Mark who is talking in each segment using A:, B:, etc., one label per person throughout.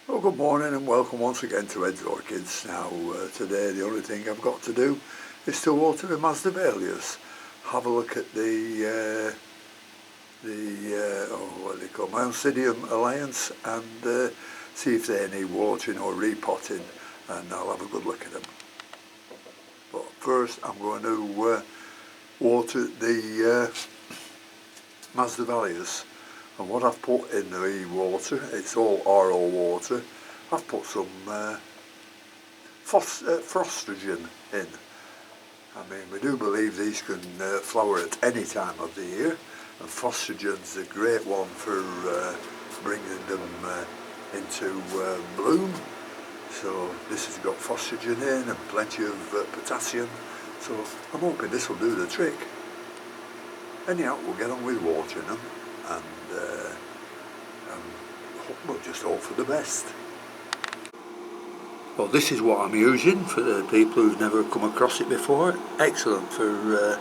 A: Well, good morning and welcome once again to Ed's Orchids. Now, today the only thing I've got to do is to water the Masdevallias. Have a look at the what do they call my Oncidium Alliance and see if they need watering or repotting, and I'll have a good look at them. But first I'm going to water the Masdevallias. And what I've put in the water, it's all RO water. I've put some phosphorus in. I mean, we do believe these can flower at any time of the year, and phosphorus is a great one for bringing them into bloom. So this has got phosphorus in and plenty of potassium, so I'm hoping this will do the trick. Anyhow, we'll get on with watering them, and we'll just hope for the best. Well, this is what I'm using for the people who've never come across it before. Excellent for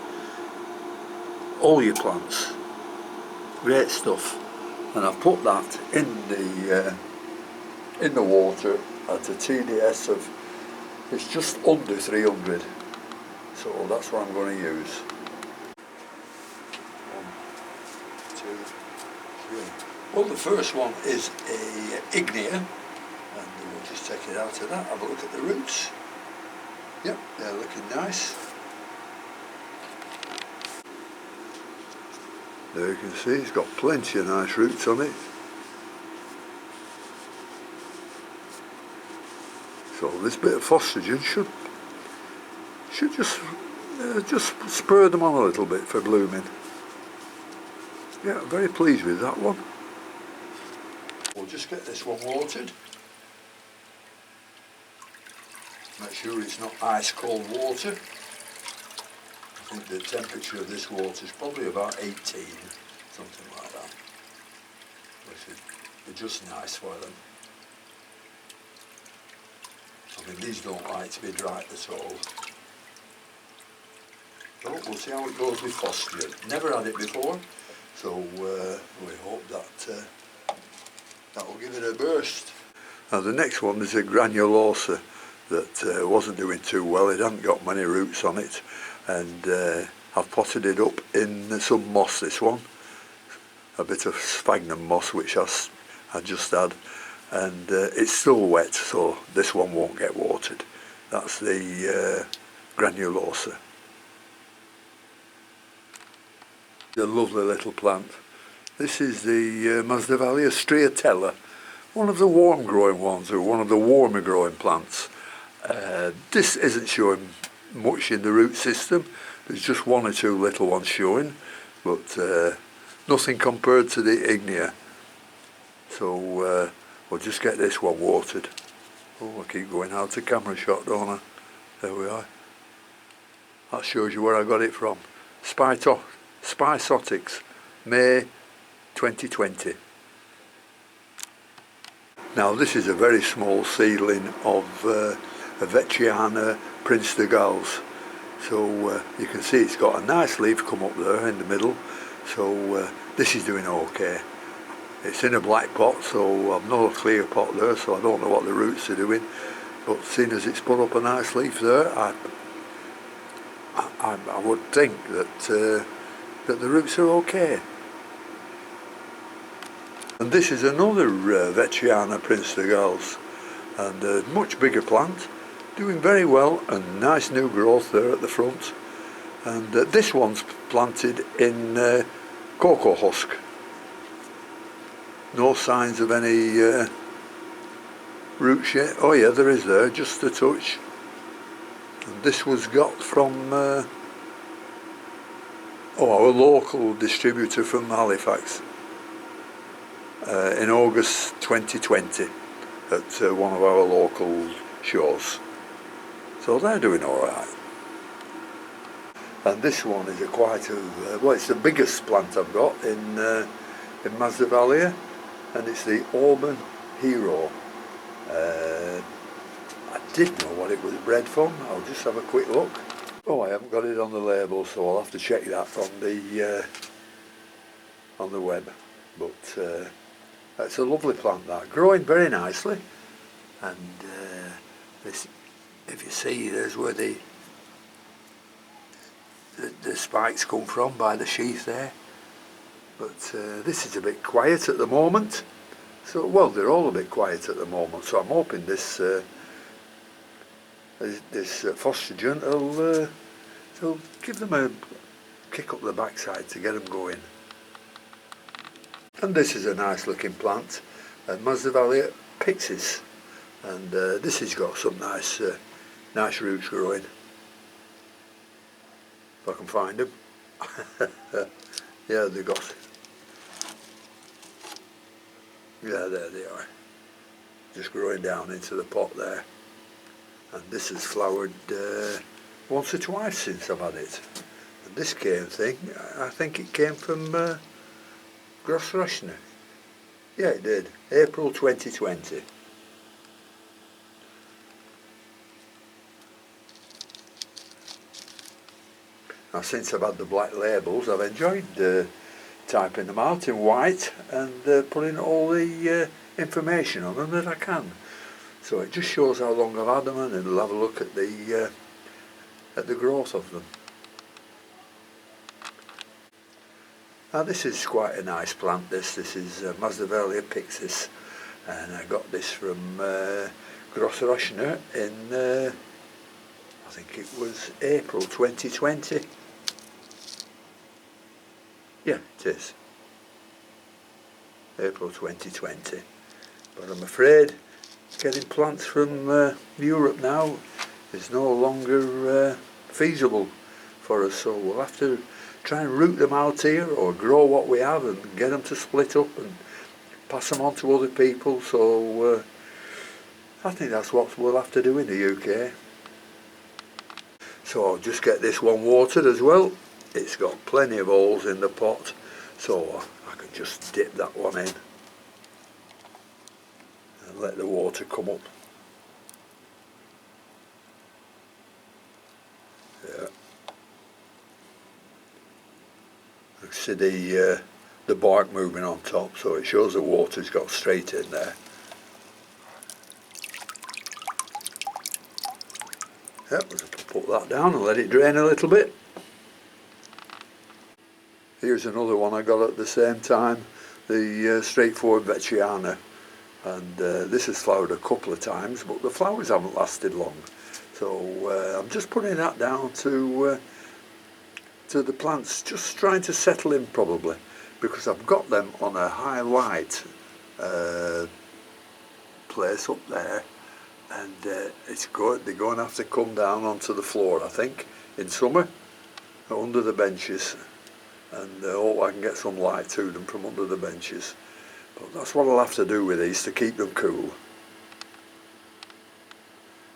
A: all your plants. Great stuff. And I've put that in the water at a TDS of, it's just under 300. So that's what I'm going to use. 1, 2, 3. Well, the first one is a Ignea, and we'll just take it out of that, have a look at the roots. Yep, they're looking nice. There you can see it's got plenty of nice roots on it. So this bit of phosphorus should just spur them on a little bit for blooming. Yeah, I'm very pleased with that one. We'll just get this one watered. Make sure it's not ice cold water. I think the temperature of this water is probably about 18, something like that. Which would be just nice for them. I mean, these don't like to be dry at all. So we'll see how it goes with phosphorus. Never had it before, so we hope that that will give it a burst. Now the next one is a granulosa that wasn't doing too well. It hadn't got many roots on it, and I've potted it up in some moss, this one. A bit of sphagnum moss which I just had, and it's still wet, so this one won't get watered. That's the granulosa. A lovely little plant. This is the Masdevallias striatella, one of the warm growing ones, or one of the warmer growing plants. This isn't showing much in the root system. There's just one or two little ones showing, but nothing compared to the Ignea. So we'll just get this one watered. Oh, I keep going out of camera shot, don't I? There we are. That shows you where I got it from. Spisotics, May 2020. Now this is a very small seedling of Vetchiana Prince de Galles. So you can see it's got a nice leaf come up there in the middle. So this is doing okay. It's in a black pot, so I've not a clear pot there, so I don't know what the roots are doing. But seeing as it's put up a nice leaf there, I would think that that the roots are okay. And this is another Vetchiana Prince de Galles, and a much bigger plant, doing very well, and nice new growth there at the front. And this one's planted in cocoa husk. No signs of any roots yet. Oh yeah, there is there, just a touch. And this was got from our local distributor from Halifax in August 2020 at one of our local shows. So they're doing alright. And this one is well, it's the biggest plant I've got in Masdevallia, and it's the Auburn Hero. I did know what it was bred from. I'll just have a quick look. Oh, I haven't got it on the label, so I'll have to check that on the web. But it's a lovely plant, that, growing very nicely. and this, if you see, there's where the spikes come from by the sheath there. But this is a bit quiet at the moment. So, well, they're all a bit quiet at the moment. So I'm hoping this phosphagen will give them a kick up the backside to get them going. And this is a nice looking plant, Masdevallias pyxis, and this has got some nice roots growing. If I can find them. Yeah, they got. Yeah, there they are. Just growing down into the pot there. And this has flowered once or twice since I've had it. And this I think it came from Grossrochner. Yeah, it did. April 2020. Now, since I've had the black labels, I've enjoyed typing them out in white and putting all the information on them that I can. So it just shows how long I've had them, and it'll have a look at the growth of them. Now, this is quite a nice plant. This is Masdevallias pyxis, and I got this from Grossrochner in I think it was April 2020. Yeah, it is. April 2020. But I'm afraid getting plants from Europe now is no longer feasible for us, so we'll have to try and root them out here or grow what we have and get them to split up and pass them on to other people. So I think that's what we'll have to do in the UK. So I'll just get this one watered as well. It's got plenty of holes in the pot, so I can just dip that one in and let the water come up. Yeah. You can see the bark moving on top, so it shows the water's got straight in there. Yep, we'll just put that down and let it drain a little bit. Here's another one I got at the same time, the straightforward Vetriana, and this has flowered a couple of times, but the flowers haven't lasted long. So I'm just putting that down to the plants, just trying to settle in probably, because I've got them on a high light place up there, and it's good. They're going to have to come down onto the floor, I think, in summer, under the benches. And hope I can get some light to them from under the benches. But that's what I'll have to do with these to keep them cool.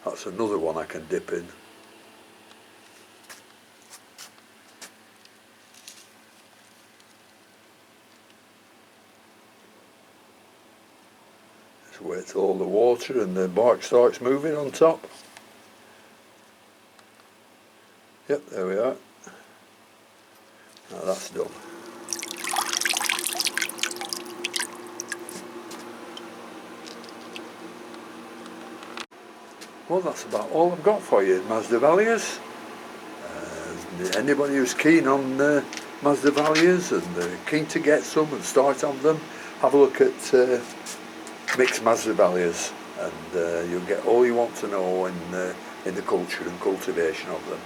A: That's another one I can dip in. Just wait till all the water and the bark starts moving on top. Yep, there we are. Now that's done. Well, that's about all I've got for you, Masdevallias. Anybody who's keen on Masdevallias and keen to get some and start on them, have a look at mixed Masdevallias, and you'll get all you want to know in the culture and cultivation of them.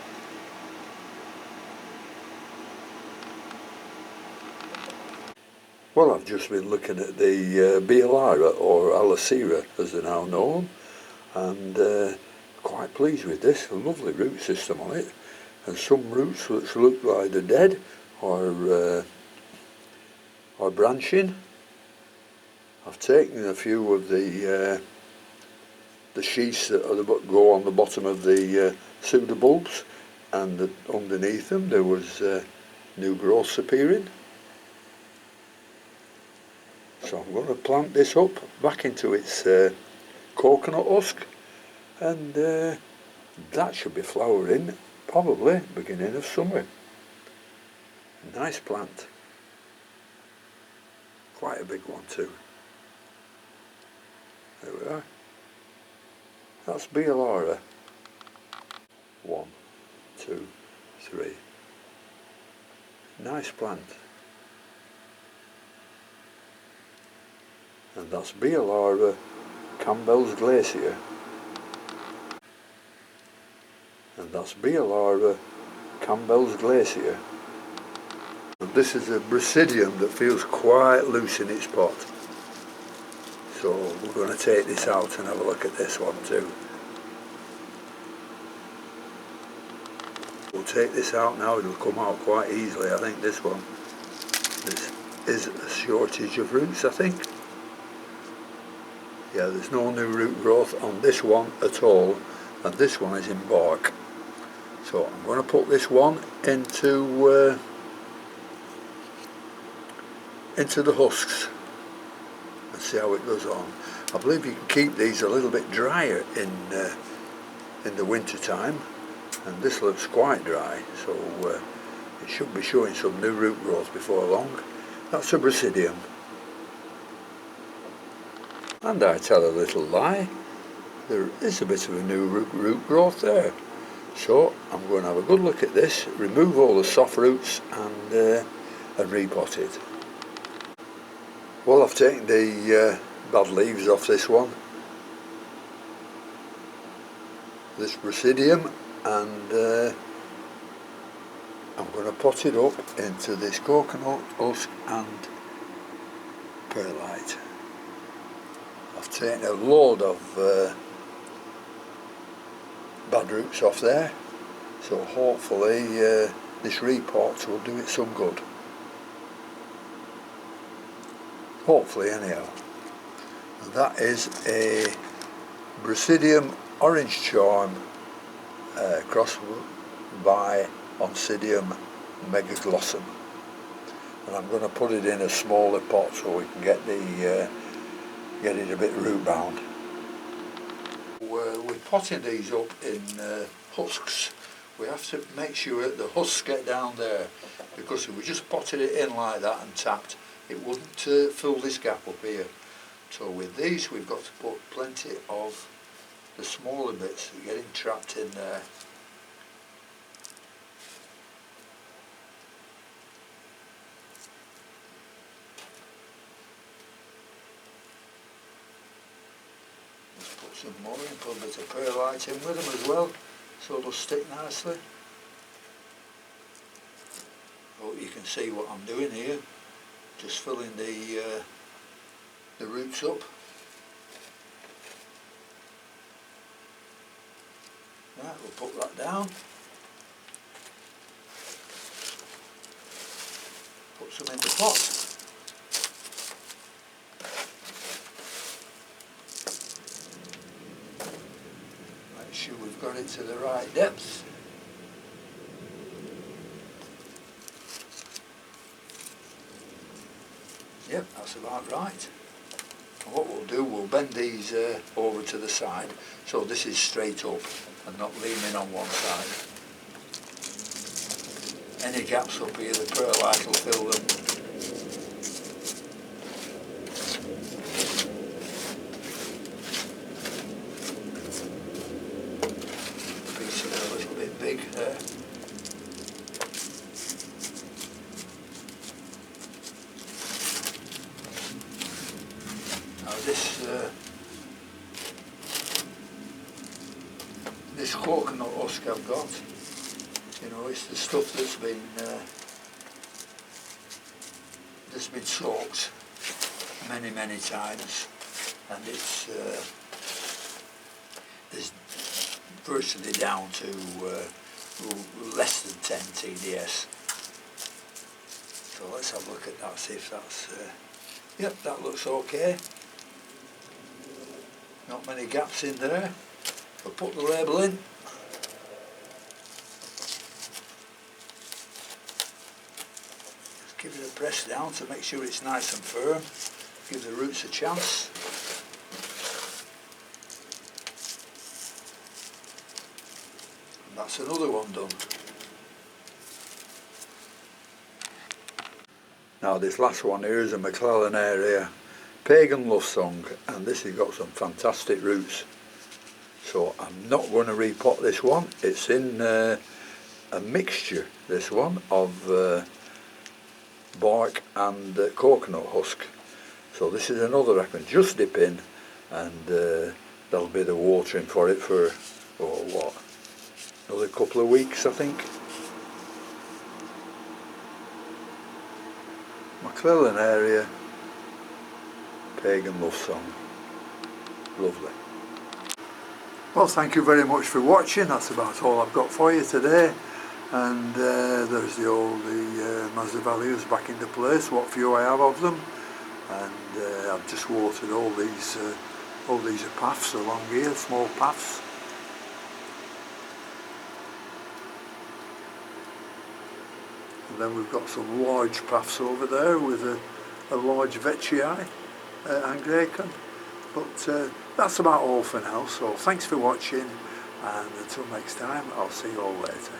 A: Well, I've just been looking at the Bialara, or Alocera as they're now known, and quite pleased with this. A lovely root system on it, and some roots which look like they're dead or branching. I've taken a few of the sheaths that go on the bottom of the pseudobulbs, and underneath them there was new growths appearing. So I'm going to plant this up back into its coconut husk, and that should be flowering probably beginning of summer. Nice plant. Quite a big one too. There we are. That's Bealara. 1, 2, 3. Nice plant. And that's Bealara Campbell's Glacier. And that's Bealara Campbell's Glacier. And this is a Oncidium that feels quite loose in its pot. So we're going to take this out and have a look at this one too. We'll take this out now, it'll come out quite easily. I think this one, this is a shortage of roots, I think. Yeah, there's no new root growth on this one at all, and this one is in bark. So I'm going to put this one into the husks and see how it goes on. I believe you can keep these a little bit drier in the winter time, and this looks quite dry, so it should be showing some new root growth before long. That's a Oncidium. And I tell a little lie, there is a bit of a new root growth there. So I'm going to have a good look at this, remove all the soft roots and repot it. Well, I've taken the bad leaves off this one, this Oncidium, and I'm going to pot it up into this coconut husk and perlite. I've taken a load of bad roots off there, so hopefully this repot will do it some good. Hopefully anyhow. And that is a Oncidium orange charm crossed by Oncidium megaglossum, and I'm going to put it in a smaller pot so we can get it a bit root bound. We're potting these up in husks. We have to make sure that the husks get down there, because if we just potted it in like that and tapped, it wouldn't fill this gap up here. So with these we've got to put plenty of the smaller bits getting trapped in there. Let's put some more in, put a bit of perlite in with them as well, so they'll stick nicely. Hope you can see what I'm doing here, just filling the roots up. Right, we'll put that down. Put some in the pot. Make sure we've got it to the right depth. Yep, that's about right. And what we'll do, we'll bend these over to the side so this is straight up and not leaning on one side. Any gaps up here, the perlite will fill them. Piece of a little bit big there. Now this coconut husk I've got, you know, it's the stuff that's been soaked many times, and it's virtually down to less than 10 TDS. So let's have a look at that, see if that's yep, that looks okay. Not many gaps in there. We'll put the label in. Just give it a press down to make sure it's nice and firm. Give the roots a chance. And that's another one done. Now this last one here is a McClellan area Pagan Love Song, and this has got some fantastic roots. So I'm not going to repot this one. It's in a mixture, this one, of bark and coconut husk. So this is another I can just dip in, and that'll be the watering for it for, oh, what, another couple of weeks, I think. McClellan area, Pagan Love Song. Lovely. Well, thank you very much for watching. That's about all I've got for you today. And there's the Masdevallias back into place, what few I have of them. And I've just watered all these are paths along here, small paths. And then we've got some large paths over there with a large vetii, Anglican. But that's about all for now, so thanks for watching, and until next time, I'll see you all later.